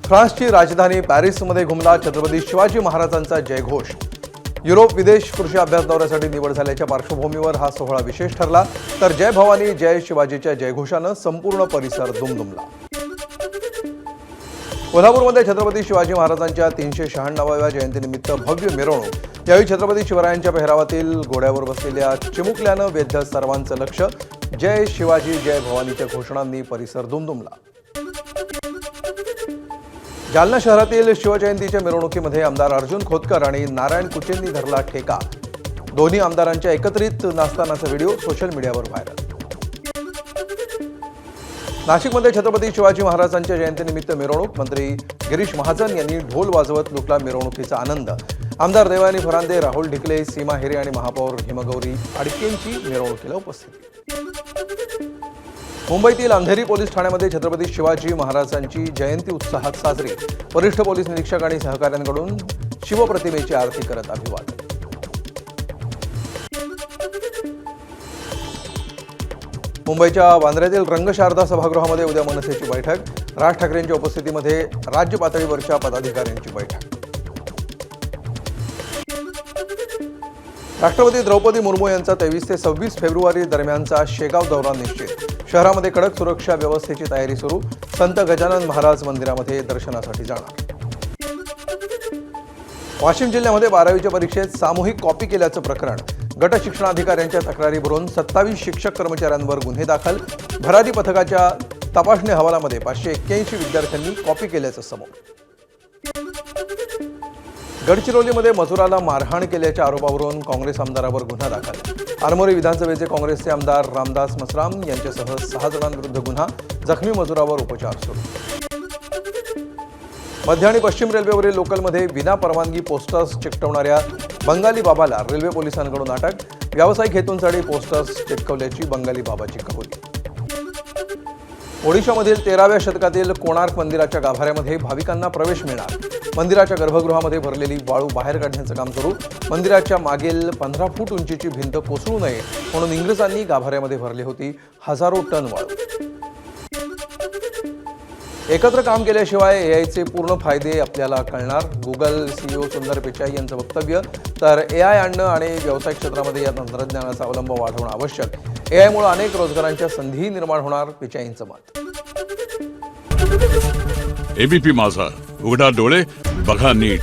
फ्रान्सची राजधानी पॅरिसमध्ये घुमला छत्रपती शिवाजी महाराजांचा जयघोष। युरोप विदेश कृषी अभ्यास दौऱ्यासाठी निवड झाल्याच्या पार्श्वभूमीवर हा सोहळा विशेष ठरला। तर जय भवानी जय शिवाजीच्या जयघोषानं संपूर्ण परिसर दुमदुमला। कोल्हापूरमध्ये छत्रपती शिवाजी महाराजांच्या 396व्या जयंतीनिमित्त भव्य मिरवणूक। यावेळी छत्रपती शिवरायांच्या पेहरावातील घोड्यावर बसलेल्या चिमुकल्यानं वेधलं सर्वांचं लक्ष। जय शिवाजी जय भवानीच्या घोषणांनी परिसर दुमदुमला। जालना शहरातील शिवजयंतीच्या मिरवणुकीमध्ये आमदार अर्जुन खोतकर आणि नारायण कुचेंनी धरला ठेका। दोन्ही आमदारांच्या एकत्रित नाचतानाचा व्हिडिओ सोशल मीडियावर व्हायरल। नाशिकमध्ये छत्रपती शिवाजी महाराजांच्या जयंतीनिमित्त मिरवणूक। मंत्री गिरीश महाजन यांनी ढोल वाजवत लुटला मिरवणुकीचा आनंद। आमदार देवयानी फरांदे, राहुल ढिकले, सीमा हिरे आणि महापौर हिमगौरी आडकेंची मिरवणुकीला उपस्थिती। मुंबईतील अंधेरी पोलीस ठाण्यामध्ये छत्रपती शिवाजी महाराजांची जयंती उत्साहात साजरी। वरिष्ठ पोलीस निरीक्षक आणि सहकाऱ्यांकडून शिवप्रतिमेची आरती करत अभिवादन। मुंबईच्या बांद्र्यातील रंगशारदा सभागृहामध्ये उद्या मनसेची बैठक। राज ठाकरेंच्या उपस्थितीमध्ये राज्य पातळीवरच्या पदाधिकाऱ्यांची बैठक। राष्ट्रपती द्रौपदी मुर्मू यांचा 23 ते 26 फेब्रुवारी दरम्यानचा शेगाव दौरा निश्चित। शहरामध्ये कडक सुरक्षा व्यवस्थेची तयारी सुरू। संत गजानन महाराज मंदिरामध्ये दर्शनासाठी जाणार। वाशिम जिल्ह्यामध्ये 12वीच्या परीक्षेत सामूहिक कॉपी केल्याचं प्रकरण। गट शिक्षणाधिकाऱ्यांच्या तक्रारीवरून 27 शिक्षक कर्मचाऱ्यांवर गुन्हे दाखल। भरारी पथकाच्या तपासणी अहवालामध्ये 581 विद्यार्थ्यांनी कॉपी केल्याचं समोर। गडचिरोलीमध्ये मजुराला मारहाण केल्याच्या आरोपावरून काँग्रेस आमदारावर गुन्हा दाखल। आरमोरी विधानसभेचे काँग्रेसचे आमदार रामदास मसराम यांच्यासह 6 जणांविरुद्ध गुन्हा। जखमी मजुरावर उपचार सुरू। मध्य आणि पश्चिम रेल्वेवरील लोकलमध्ये विना परवानगी पोस्टर्स चिकटवणाऱ्या बंगाली बाबाला रेल्वे पोलिसांकडून अटक। व्यावसायिक हेतूंसाठी पोस्टर्स चिटकवल्याची बंगाली बाबाची कबुली। ओडिशामधील 13व्या शतकातील कोणार्क मंदिराच्या गाभाऱ्यामध्ये भाविकांना प्रवेश मिळणार। मंदिराच्या गर्भगृहामध्ये भरलेली वाळू बाहेर काढण्याचं काम सुरू। मंदिराच्या मागील 15 फूट उंचीची भिंत कोसळू नये म्हणून इंग्रजांनी गाभाऱ्यामध्ये भरली होती हजारो टन वाळू। एकत्र काम केल्याशिवाय एआयचे पूर्ण फायदे आपल्याला कळणार। गुगल सीईओ सुंदर पिचाई यांचं वक्तव्य। तर एआय आणणं आणि व्यावसायिक क्षेत्रामध्ये या तंत्रज्ञानाचा अवलंब वाढवणं आवश्यक। एआयमुळे अनेक रोजगारांच्या संधी निर्माण होणार, पिचाईंचं मत। एबीपी माझा, उघडा डोळे बघा नीट।